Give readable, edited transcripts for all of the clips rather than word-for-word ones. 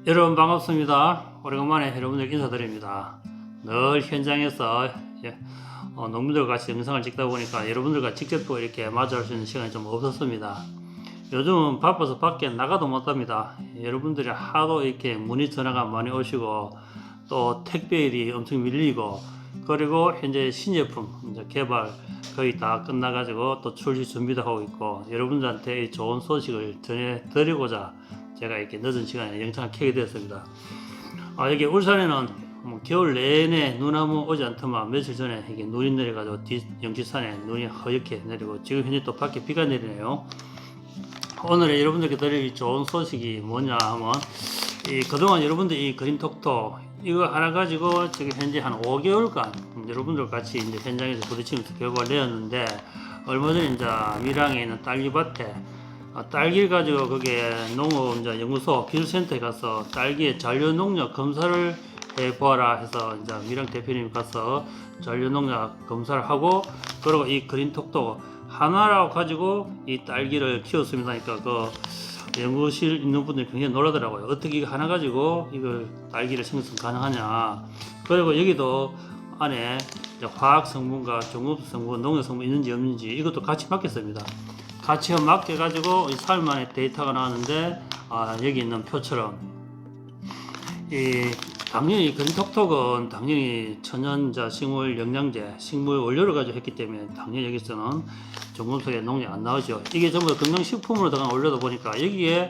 여러분 반갑습니다. 오래간만에 여러분들 인사드립니다. 늘 현장에서 농민들과 같이 영상을 찍다 보니까 여러분들과 직접 또 이렇게 마주할 수 있는 시간이 좀 없었습니다. 요즘은 바빠서 밖에 나가도 못합니다. 여러분들이 하도 이렇게 문의 전화가 많이 오시고 또 택배일이 엄청 밀리고, 그리고 현재 신제품 이제 개발 거의 다 끝나가지고 또 출시 준비도 하고 있고, 여러분들한테 좋은 소식을 전해드리고자 제가 이렇게 늦은 시간에 영상을 켜게 되었습니다. 여기 울산에는 겨울 내내 눈아무 오지 않더만 며칠 전에 이게 눈이 내려가지고 영지산에 눈이 허옇게 내리고, 지금 현재 또 밖에 비가 내리네요. 오늘 여러분들께 드릴 좋은 소식이 뭐냐 하면, 그동안 여러분들 이 그린톡톡 이거 하나 가지고 지금 현재 한 5개월간 여러분들 같이 이제 현장에서 부딪히면서 결과를 내었는데, 얼마 전에 이제 밀양에 있는 딸기밭에 딸기를 가지고 그게 농업연구소 기술센터에 가서 딸기의 잔류농약 검사를 해보아라 해서 이제 밀양 대표님이 가서 잔류농약 검사를 하고, 그리고 이 그린톡톡 하나라고 가지고 이 딸기를 키웠습니다. 그러니까 그 연구실 있는 분들이 굉장히 놀라더라고요. 어떻게 이거 하나 가지고 이걸 딸기를 생성 가능하냐. 그리고 여기도 안에 화학 성분과 종합 성분, 농약 성분 있는지 없는지 이것도 같이 맡겼습니다. 같이 맡겨가지고 3일 만에 데이터가 나왔는데, 여기 있는 표처럼 당연히 그린톡톡은 당연히 천연자 식물 영양제, 식물 원료를 가지고 했기 때문에 당연히 여기서는 종금속에 농약 안 나오죠. 이게 전부 건강식품으로 들어간 원료다 보니까 여기에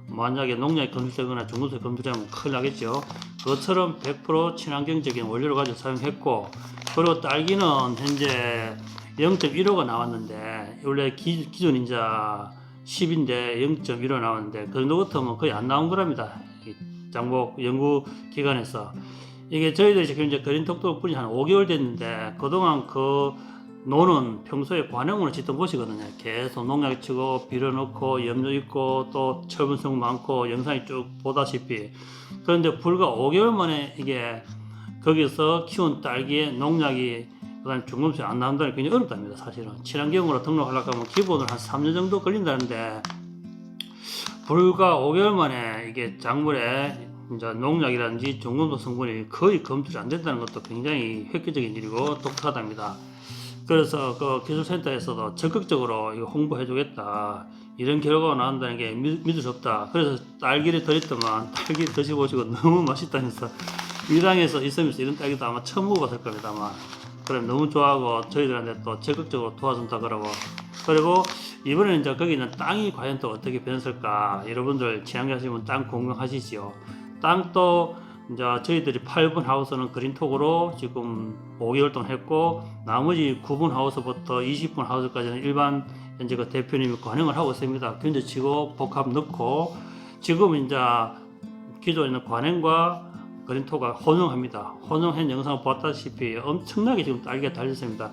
만약에 농약이 검출되거나 종금속이 검출되면 큰일 나겠죠. 그것처럼 100% 친환경적인 원료를 가지고 사용했고, 그리고 딸기는 현재 0.15가 나왔는데, 원래 기준 이제 10인데 0.15 나왔는데, 그 정도 같으면 거의 안 나온 거랍니다. 장복 연구기관에서. 이게 저희들이 지금 이제 그린톡톡 뿌린 한 5개월 됐는데, 그동안 그 노는 평소에 관행으로 짓던 곳이거든요. 계속 농약 치고 빌어넣고 염료 있고 또 철분성 많고 영상이 쭉 보다시피. 그런데 불과 5개월 만에 이게 거기서 키운 딸기에 농약이 그다음에 중금속이 안 나온다는 게 굉장히 어렵답니다. 사실은 친환경으로 등록하려고 하면 기본으로 한 3년 정도 걸린다는데, 불과 5개월 만에 이게 작물에 이제 농약이라든지 중금속 성분이 거의 검출이 안 된다는 것도 굉장히 획기적인 일이고 독특하답니다. 그래서 그 기술센터에서도 적극적으로 이거 홍보해주겠다, 이런 결과가 나온다는 게 믿을 수 없다. 그래서 딸기를 드렸더만 딸기 드셔보시고 너무 맛있다면서, 밀양에서 있으면서 이런 딸기도 아마 처음 먹어봤을 겁니다. 아마 그럼 너무 좋아하고 저희들한테 또 적극적으로 도와준다 그러고. 그리고 이번에는 이제 거기는 땅이 과연 또 어떻게 변했을까, 여러분들 친환경하시면 땅 공유하시지요. 땅도 이제 저희들이 8분 하우스는 그린톡으로 지금 5개월 동안 했고, 나머지 9분 하우스부터 20분 하우스까지는 일반 현재 그 대표님이 관행을 하고 있습니다. 견적치고 복합 넣고, 지금 이제 기존에 있는 관행과 그린톡가 혼용합니다. 혼용한 영상을 봤다시피 엄청나게 지금 딸기가 달렸습니다.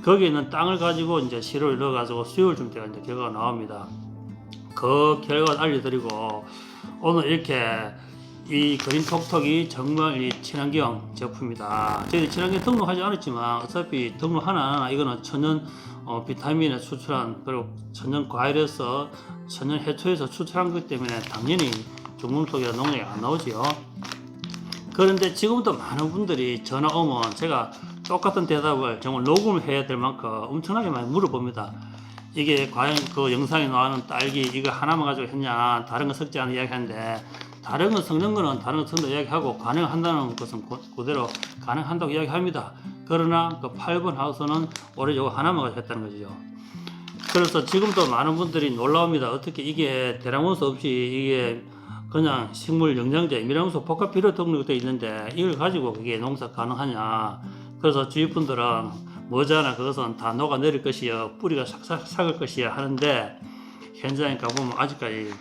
거기에 있는 땅을 가지고 이제 시료를 넣어가지고 수율 좀 때가 이제 결과가 나옵니다. 그 결과를 알려드리고, 오늘 이렇게 이 그린톡톡이 정말 이 친환경 제품이다. 저희 친환경 등록하지 않았지만 어차피 등록 하나 이거는 천연 비타민을 추출한, 그리고 천연 과일에서 천연 해초에서 추출한 거기 때문에 당연히 중금속이나 농약이 안 나오지요. 그런데 지금부터 많은 분들이 전화 오면 제가 똑같은 대답을 정말 녹음을 해야 될 만큼 엄청나게 많이 물어봅니다. 이게 과연 그 영상에 나오는 딸기 이거 하나만 가지고 했냐, 다른 거 섞지 않은 이야기 하는데, 다른 거 섞는 거는 다른 거 섞는 이야기하고 가능한다는 것은 그대로 가능한다고 이야기합니다. 그러나 그 8번 하우스는 올해 이거 하나만 가지고 했다는 거죠. 그래서 지금도 많은 분들이 놀라웁니다. 어떻게 이게 대량원수 없이 이게 그냥 식물 영양제 밀양수 복합 비료 등록되어 있는데 이걸 가지고 그게 농사 가능하냐. 그래서 주위 분들은 뭐잖아, 그것은 다 녹아내릴 것이여, 뿌리가 싹싹 삭을 것이야 하는데, 현장에 가보면 아직까지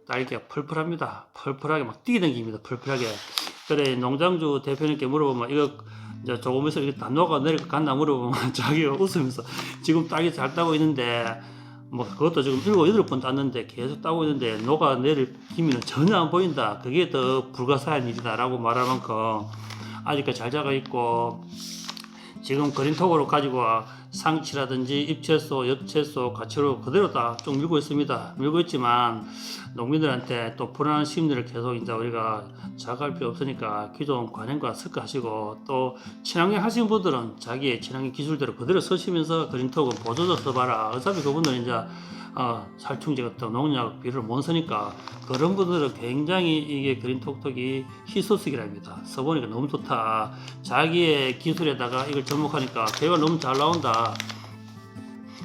딸기가 펄펄합니다. 펄펄하게 막 뛰어댕깁니다. 펄펄하게. 그래, 농장주 대표님께 물어보면 이거 이제 조금 있으면 이거 다 녹아내릴 것 같나 물어보면 자기가 웃으면서 지금 딸기 잘 따고 있는데, 뭐 그것도 지금 7, 8번 땄는데 계속 따고 있는데 녹아내릴 기미는 전혀 안 보인다. 그게 더 불가사의한 일이다 라고 말할 만큼 아직까지 잘 자가 있고, 지금 그린톡으로 가지고 상치라든지 잎채소, 엽채소, 가채로 그대로 다 쭉 밀고 있습니다. 밀고 있지만 농민들한테 또 불안한 심리를 계속 이제 우리가 자각할 필요 없으니까 기존 관행과 습관하시고 또 친환경 하시는 분들은 자기의 친환경 기술대로 그대로 쓰시면서 그린톡은 보조적 써봐라. 어차피 그분들은 이제 살충제 같은 농약 비료를 못 쓰니까 그런 분들은 굉장히 이게 그린톡톡이 희소식이랍니다. 써보니까 너무 좋다. 자기의 기술에다가 이걸 접목하니까 결과 너무 잘 나온다.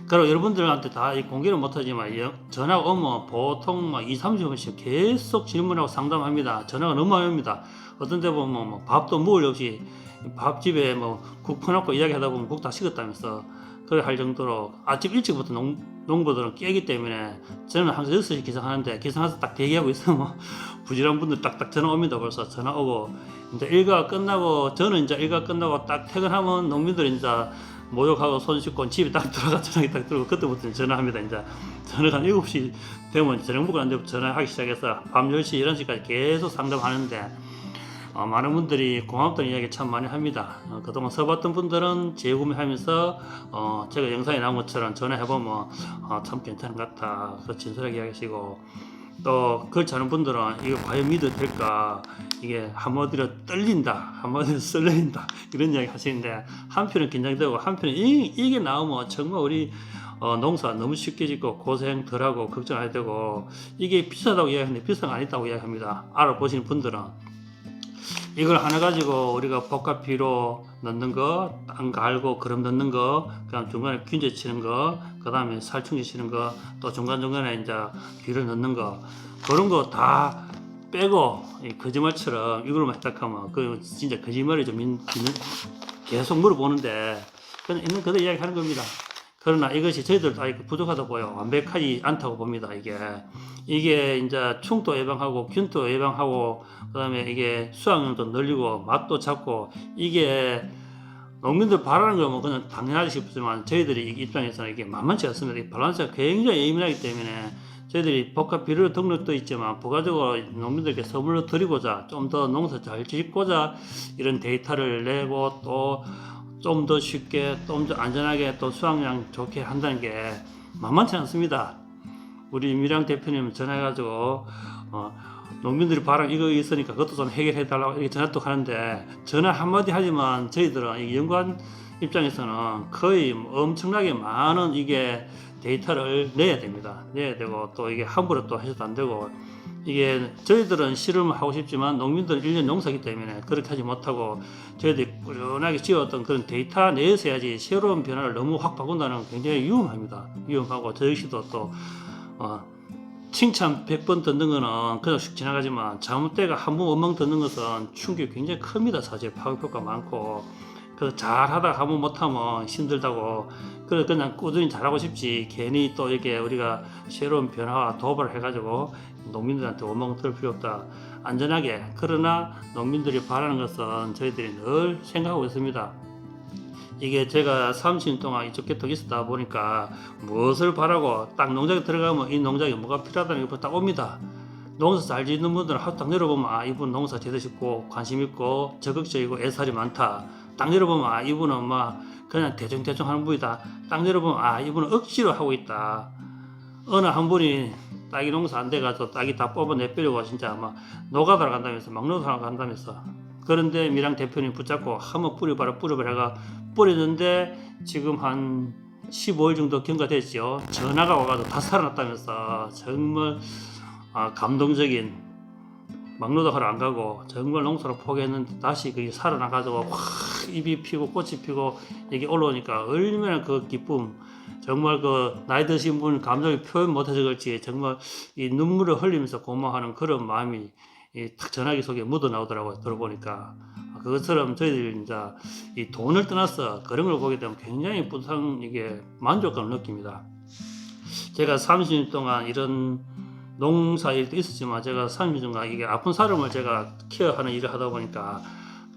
그리고 여러분들한테 다 공개를 못하지만 전화가 오면 보통 막 2, 30분씩 계속 질문하고 상담합니다. 전화가 너무 많이 옵니다. 어떤 데 보면 뭐 밥도 먹을 없이 밥집에 뭐 국 퍼놓고 이야기하다 보면 국 다 식었다면서 그래 할 정도로 아침 일찍부터 농부들은 깨기 때문에 저는 항상 6시 기상하는데 기상해서 딱 대기하고 있으면 뭐 부지런한 분들 딱딱 전화 옵니다. 벌써 전화 오고 이제 일과 끝나고 저는 이제 일과 끝나고 딱 퇴근하면 농민들이 이제 목욕하고 손 씻고 집에 딱 들어가 전화기 딱 들고 그때부터 전화합니다. 이제 저녁 한 7시 되면 저녁 먹고 안 되면 전화하기 시작해서 밤 10시 11시까지 계속 상담하는데 많은 분들이 고맙다는 이야기 참 많이 합니다. 그동안 써봤던 분들은 재구매하면서 제가 영상에 나온 것처럼 전화해보면 참 괜찮은 것 같다. 그 진솔하게 이야기하시고 또 그렇지 않은 분들은 이거 과연 믿어도 될까, 이게 한마디로 떨린다, 한마디로 설레인다 이런 이야기 하시는데 한편은 긴장되고 한편은 이게 나오면 정말 우리 농사 너무 쉽게 짓고 고생 덜하고 걱정 안 해도 되고 이게 비싸다고 이야기하는데 비싼 거 아니다고 이야기합니다. 알아보시는 분들은 이걸 하나 가지고 우리가 복합비료 넣는 거, 땅 갈고 거름 넣는 거, 그다음 중간에 균제 치는 거, 그다음에 살충제 치는 거, 또 중간중간에 이제 비료 넣는 거, 그런 거 다 빼고 거짓말처럼 이걸로만 딱 하면 그 진짜 거짓말이 좀 계속 물어보는데 그냥 있는 그대로 이야기하는 겁니다. 그러나 이것이 저희들도 아직 부족하다 보여 완벽하지 않다고 봅니다. 이게 이제 충도 예방하고 균도 예방하고 그다음에 이게 수확량도 늘리고 맛도 잡고 이게 농민들 바라는 거면 그냥 당연하지 싶지만 저희들이 입장에서는 이게 만만치 않습니다. 이 밸런스가 굉장히 예민하기 때문에 저희들이 복합 비료 등록도 있지만 부가적으로 농민들께 선물로 드리고자 좀 더 농사 잘 짓고자 이런 데이터를 내고 또 좀 더 쉽게 좀 더 안전하게 또 수확량 좋게 한다는 게 만만치 않습니다. 우리 임미량 대표님 전화해가지고 농민들이 바람 이거 있으니까 그것도 좀 해결해 달라고 이렇게 전화 또 하는데 전화 한마디 하지만 저희들은 이 연구원 입장에서는 거의 엄청나게 많은 이게 데이터를 내야 됩니다. 내야 되고 또 이게 함부로 또 해서도 안 되고 이게 저희들은 실험을 하고 싶지만 농민들은 1년 농사기 때문에 그렇게 하지 못하고 저희들이 꾸준하게 지어왔던 그런 데이터 내에서 해야지 새로운 변화를 너무 확 바꾼다는 건 굉장히 위험합니다. 위험하고 저 역시도 또 칭찬 100번 듣는 거는 그냥 쑥 지나가지만 잘못되가 한 번 엉망 듣는 것은 충격이 굉장히 큽니다. 사실 파급효과 많고 그래서 잘하다가 한 번 못하면 힘들다고 그래서 그냥 꾸준히 잘하고 싶지 괜히 또 이렇게 우리가 새로운 변화와 도발을 해가지고 농민들한테 원망 들을 필요 없다. 안전하게 그러나 농민들이 바라는 것은 저희들이 늘 생각하고 있습니다. 이게 제가 30년 동안 이쪽 계속 있었다 보니까 무엇을 바라고 딱 농장에 들어가면 이 농장에 뭐가 필요하다는 게 딱 옵니다. 농사 잘 짓는 분들은 하루 딱 열어보면 이분 농사 제대로 짓고 관심 있고 적극적이고 애살이 많다. 딱 열어보면 이분은 막 그냥 대충 하는 분이다. 딱 열어보면 이분은 억지로 하고 있다. 어느 한 분이 딸기 농사 안 돼가지고 딸기 다 뽑아내버리고 진짜 막 노가다로 간다면서 막 노가다로 간다면서 그런데 미랑 대표님 붙잡고 한번 뿌려봐라 해가 뿌렸는데 지금 한 15일 정도 경과됐죠. 전화가 와가지고 다 살아났다면서 정말 감동적인 막노동하러 안 가고 정말 농사를 포기했는데 다시 그게 살아나가지고 확 잎이 피고 꽃이 피고 이게 올라오니까 얼마나 그 기쁨 정말 그 나이 드신 분 감정이 표현 못해서 그렇지 정말 이 눈물을 흘리면서 고마워하는 그런 마음이 탁 전화기 속에 묻어 나오더라고요. 들어보니까 그것처럼 저희들이 이제 이 돈을 떠나서 그런 걸 보게 되면 굉장히 뿌듯한 이게 만족감을 느낍니다. 제가 30년 동안 이런 농사 일도 있었지만 제가 30년 동안 이게 아픈 사람을 제가 케어하는 일을 하다 보니까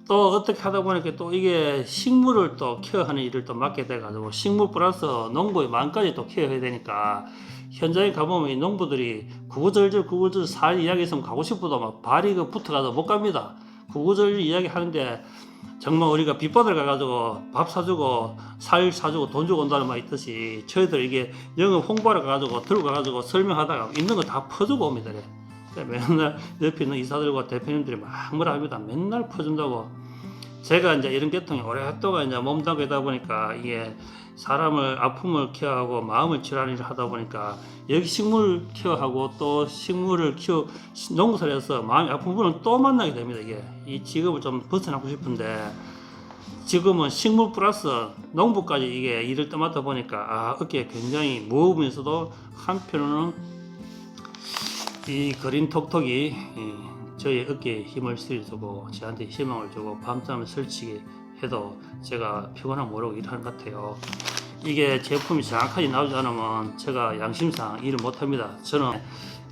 또 어떻게 하다 보니까 또 이게 식물을 또 케어하는 일을 또 맡게 돼가지고 식물 플러스 농부의 마음까지 또 케어해야 되니까 현장에 가보면 이 농부들이 구구절절 살 이야기 있으면 가고 싶어도 막 발이 붙어가서 못 갑니다. 구구절절 이야기 하는데 정말 우리가 빚받으러 가가지고 밥 사주고 살 사주고 돈 주고 온다는 말 있듯이 저희들 이게 영업 홍보하러 가가지고 들고 가가지고 설명하다가 있는 거 다 퍼주고 옵니다. 맨날 옆에 있는 이사들과 대표님들이 막 뭐라 합니다. 맨날 퍼준다고. 제가 이제 이런 계통이 오랫동안 이제 몸담고 있다 보니까 이게 사람을 아픔을 케어하고 마음을 치료하는 일을 하다 보니까 여기 식물 케어하고 또 식물을 농사를 해서 마음이 아픈 분은 또 만나게 됩니다. 이게 이 직업을 좀 벗어나고 싶은데 지금은 식물 플러스 농부까지 이게 일을 떠맡아 보니까 어깨에 굉장히 무거우면서도 한편으로는 이 그린 톡톡이 저희 어깨에 힘을 실어주고 저한테 희망을 주고 밤잠을 설치게 해도 제가 피곤함 모르고 일하는 것 같아요. 이게 제품이 정확하게 나오지 않으면 제가 양심상 일을 못합니다. 저는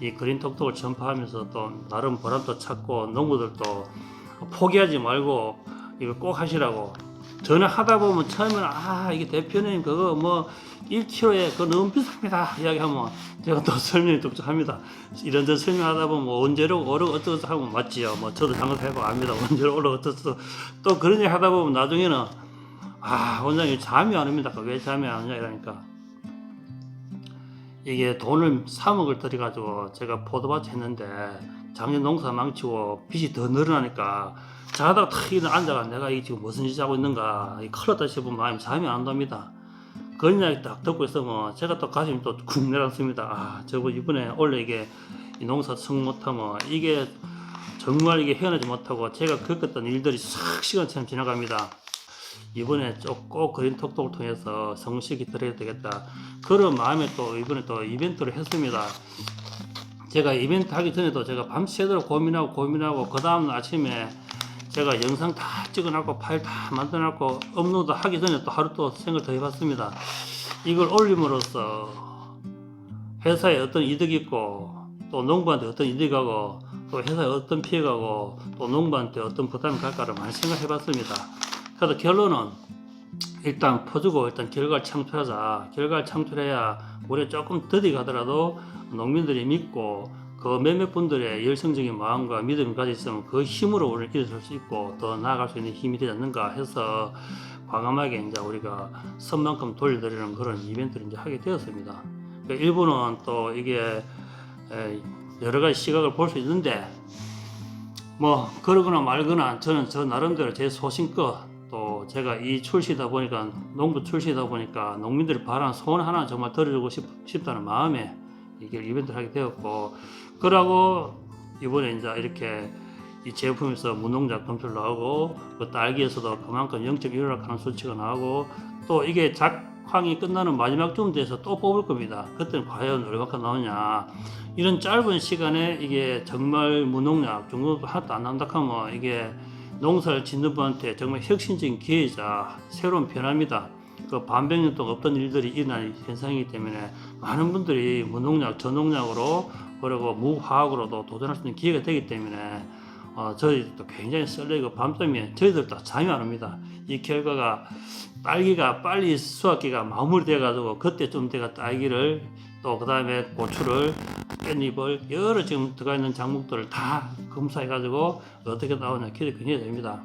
이 그린 톡톡을 전파하면서 또 나름 보람도 찾고 농부들도 포기하지 말고 이거 꼭 하시라고. 저는 하다 보면 처음에는 이게 대표님 그거 뭐 1kg에 그거 너무 비쌉니다 이야기하면 제가 또 설명이 뚝뚝 합니다. 이런저런 설명하다 보면 뭐 원재료 오르고 어쩌고 하면 맞지요. 뭐 저도 장사해보고 압니다. 원재료 오르고 어쩌고 또 그런 얘기 하다 보면 나중에는 원장님 잠이 안 옵니다. 왜 잠이 안 오냐 이러니까 이게 돈을 3억을 들여가지고 제가 포도밭 했는데 작년 농사 망치고 빚이 더 늘어나니까 자다가 탁 앉아가 내가 이게 지금 무슨 짓 하고 있는가 큰일 났다 싶으면 마음이 잠이 안 온답니다. 그런 이야기 딱 듣고 있으면 제가 또 가슴이 또 쿵 내려앉습니다. 저거 이번에 원래 이게 농사 성공 못하면 이게 정말 이게 헤어나지 못하고 제가 겪었던 일들이 싹 시간처럼 지나갑니다. 이번에 꼭 그린 톡톡을 통해서 성공시키 드려야 되겠다. 그런 마음에 또 이번에 또 이벤트를 했습니다. 제가 이벤트 하기 전에도 제가 밤새도록 고민하고 그 다음 아침에 제가 영상 다 찍어놨고 파일 다 만들어놨고 업로드 하기 전에 또 하루 또 생각을 더 해봤습니다. 이걸 올림으로써 회사에 어떤 이득이 있고 또 농부한테 어떤 이득이 가고 또 회사에 어떤 피해가 가고 또 농부한테 어떤 부담이 갈까를 많이 생각해봤습니다. 그래서 결론은 일단 퍼주고 일단 결과를 창출하자. 결과를 창출해야 우리 조금 더디 가더라도 농민들이 믿고 그 몇몇 분들의 열성적인 마음과 믿음이 가져 있으면 그 힘으로 우리를 일어설 수 있고 더 나아갈 수 있는 힘이 되지 않는가 해서 과감하게 이제 우리가 선만큼 돌려드리는 그런 이벤트를 이제 하게 되었습니다. 일부는 또 이게 여러 가지 시각을 볼 수 있는데 뭐 그러거나 말거나 저는 저 나름대로 제 소신껏 또 제가 이 출시다 보니까 농부 출시다 보니까 농민들이 바라는 소원 하나 정말 들어주고 싶다는 마음에 이게 이벤트를 하게 되었고 그러고 이번에 이제 이렇게 이 제품에서 무농약 검출 나오고 그 딸기에서도 그만큼 0.1억 하는 수치가 나오고 또 이게 작황이 끝나는 마지막 쯤 돼서 또 뽑을 겁니다. 그때는 과연 얼마큼 나오냐. 이런 짧은 시간에 이게 정말 무농약 중국도 하나도 안 나온다 하면 이게 농사를 짓는 분한테 정말 혁신적인 기회이자 새로운 변화입니다. 그 반백년 동안 없던 일들이 일어나는 현상이기 때문에 많은 분들이 무농약, 저농약으로 그리고 무화학으로도 도전할 수 있는 기회가 되기 때문에 저희도 굉장히 설레고 밤잠에 저희들도 잠이 안 옵니다. 이 결과가 딸기가 빨리 수확기가 마무리돼 가지고 그때쯤 돼가 딸기를 또 그 다음에 고추를 깻잎을 여러 지금 들어가 있는 작물들을 다 검사해 가지고 어떻게 나오냐 기대 굉장히 됩니다.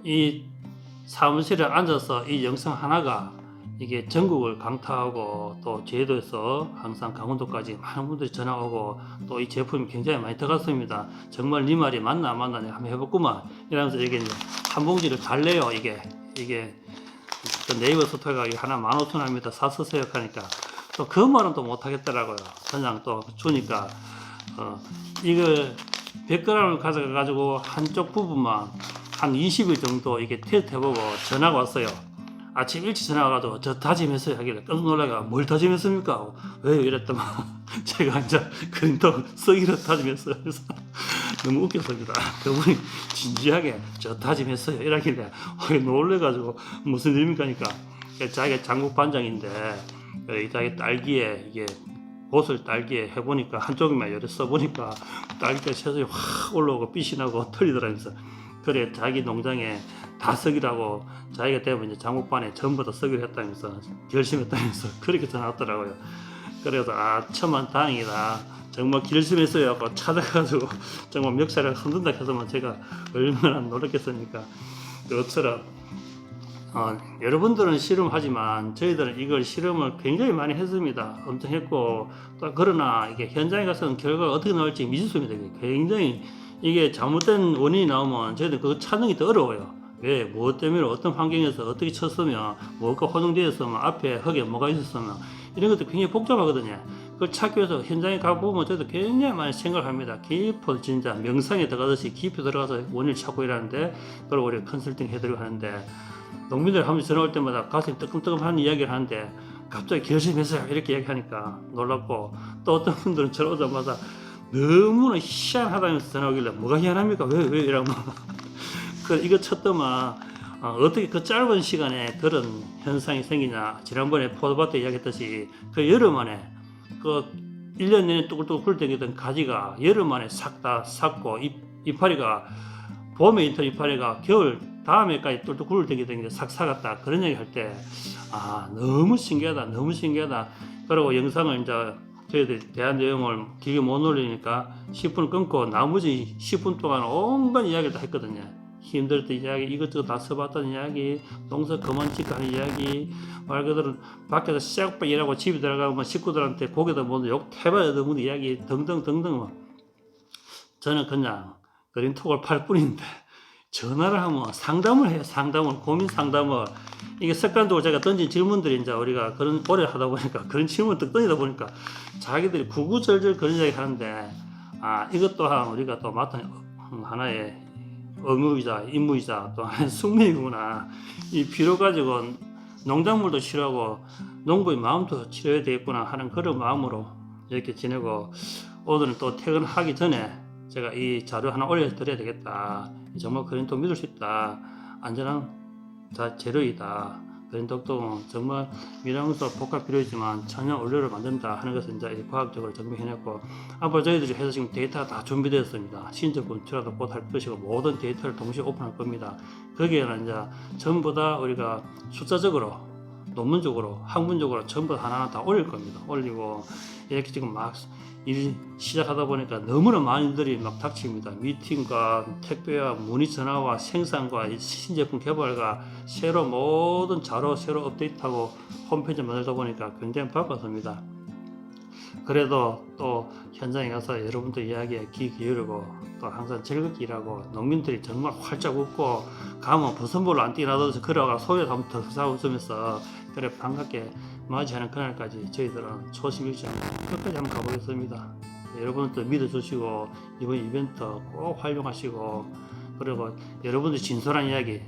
이 사무실에 앉아서 이 영상 하나가 이게 전국을 강타하고 또 제주도에서 항상 강원도까지 많은 분들이 전화 오고 또 이 제품이 굉장히 많이 들어갔습니다. 정말 네 말이 맞나 안 맞나 내가 한번 해봤구만 이러면서 이게 한 봉지를 달래요. 이게 네이버 스토어가 하나 15,000원입니다. 사서세요 하니까 또 그 말은 또 못하겠더라고요. 그냥 또 주니까 이걸 100g을 가져가 가지고 한쪽 부분만 한 20일 정도 이게 테스트 해보고 전화가 왔어요. 아침 일찍 전화 와가지고 저 다짐했어요 하길래 깜짝 놀라가 뭘 다짐했습니까? 왜요? 이랬더만 제가 이제 그림도 쓰기로 다짐했어요. 그래서 너무 웃겼습니다. 그분이 진지하게 저 다짐했어요 이러길래 놀래가지고 무슨 일입니까 하니까 자기가 장국 반장인데 자기 딸기에 이게 옷을 딸기에 해보니까 한쪽만 이렇게 써보니까 딸기가 새소리 확 올라오고 빛이 나고 털리더라면서 그래 자기 농장에 다 쓰기라고 자기가 되면 이제 장국반에 전부 다 쓰기로 했다면서 열심히 했다면서 그렇게 전화 왔더라고요. 그래서 천만 다행이다. 정말 결심했어요. 아까 찾아가지고 정말 멱살을 흔든다 해서만 제가 얼마나 노력했습니까. 그것처럼 여러분들은 실험하지만 저희들은 이걸 실험을 굉장히 많이 했습니다. 엄청 했고 또 그러나 이게 현장에 가서는 결과가 어떻게 나올지 미지수입니다. 굉장히 이게 잘못된 원인이 나오면 저희들 그거 찾는 게 더 어려워요. 왜? 무엇 때문에 어떤 환경에서 어떻게 쳤으면 뭐가 혼용되었으면 앞에 흙에 뭐가 있었으면 이런 것도 굉장히 복잡하거든요. 그걸 찾기 위해서 현장에 가보면 저도 굉장히 많이 생각합니다. 깊이 진짜 명상에 들어가듯이 깊이 들어가서 원인을 찾고 일하는데 그걸 우리 컨설팅 해드리고 하는데 농민들 한 번 전화 올 때마다 가슴이 뜨끔뜨끔한 이야기를 하는데 갑자기 결심했어요 이렇게 이야기하니까 놀랍고 또 어떤 분들은 전화 오자마자 너무나 희한하다면서 전화 오길래 뭐가 희한합니까? 왜 이러면 이거 쳤더만 어떻게 그 짧은 시간에 그런 현상이 생기냐. 지난번에 포도밭에 이야기했듯이 그 여름 안에 그 1년 내내 뚜글뚜글 굴러다니던 가지가 여름 안에 싹 다 삭고 이파리가 봄에 있던 이파리가 겨울 다음에까지 뚜글뚜글 굴러다니던 싹 사갔다. 그런 얘기 할 때 너무 신기하다. 너무 신기하다. 그리고 영상을 이제 저희들이 대한 내용을 길게 못 올리니까 10분을 끊고 나머지 10분 동안 온갖 이야기를 다 했거든요. 힘들었던 이야기, 이것저것 다 써봤던 이야기, 농사 그만 짓고 하는 이야기, 말 그대로 밖에서 싹 일하고 집에 들어가면 식구들한테 고개도 못 욕 해봐야 되는 이야기 등등등등. 저는 그냥 그린톡을 팔 뿐인데 전화를 하면 상담을 해요. 고민 상담을. 이게 습관적으로 제가 던진 질문들이 이제 우리가 그런 오래 하다 보니까 그런 질문을 딱 던지다 보니까 자기들이 구구절절 그런 이야기 하는데 이것 또한 우리가 또 맡은 하나의 의무이자 임무이자 또 하나의 숙명이구나. 이 비료 가지고 농작물도 치료하고 농부의 마음도 치료해야 되겠구나 하는 그런 마음으로 이렇게 지내고 오늘은 또 퇴근하기 전에 제가 이 자료 하나 올려드려야 되겠다. 정말 그린톡 믿을 수 있다. 안전한 재료이다. 그린톡도 정말 미량서 복합 비료이지만 천연 원료를 만든다 하는 것을 이제 과학적으로 증명해냈고 앞으로 저희들이 해서 지금 데이터가 다 준비되었습니다. 신제품 투자도 곧 할 것이고 모든 데이터를 동시에 오픈할 겁니다. 거기에는 이제 전부 다 우리가 숫자적으로 논문적으로 학문적으로 전부 하나하나 다 올릴 겁니다. 올리고 이렇게 지금 막 일 시작하다 보니까 너무나 많은 일들이 막 닥칩니다. 미팅과 택배와 문의 전화와 생산과 신제품 개발과 새로 모든 자료 새로 업데이트하고 홈페이지 만들다 보니까 굉장히 바빴습니다. 그래도 또 현장에 가서 여러분들 이야기에 귀 기울이고 또 항상 즐겁게 일하고 농민들이 정말 활짝 웃고 가면 버선볼로 안 뛰나도 걸어가 소리를 한번 더 웃으면서 그래 반갑게 맞이하는 그날까지 저희들은 초심 잃지 않고 끝까지 한번 가보겠습니다. 여러분들 믿어주시고 이번 이벤트 꼭 활용하시고 그리고 여러분들 진솔한 이야기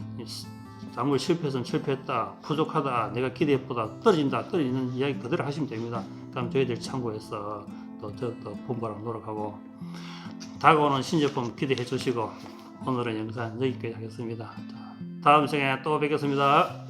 작물 실패했으면 실패했다 부족하다 내가 기대보다 떨어지는 이야기 그대로 하시면 됩니다. 그럼 저희들 참고해서 또 더욱더 분발하고 노력하고 다가오는 신제품 기대해 주시고 오늘은 영상 여기까지 하겠습니다. 다음 시간에 또 뵙겠습니다.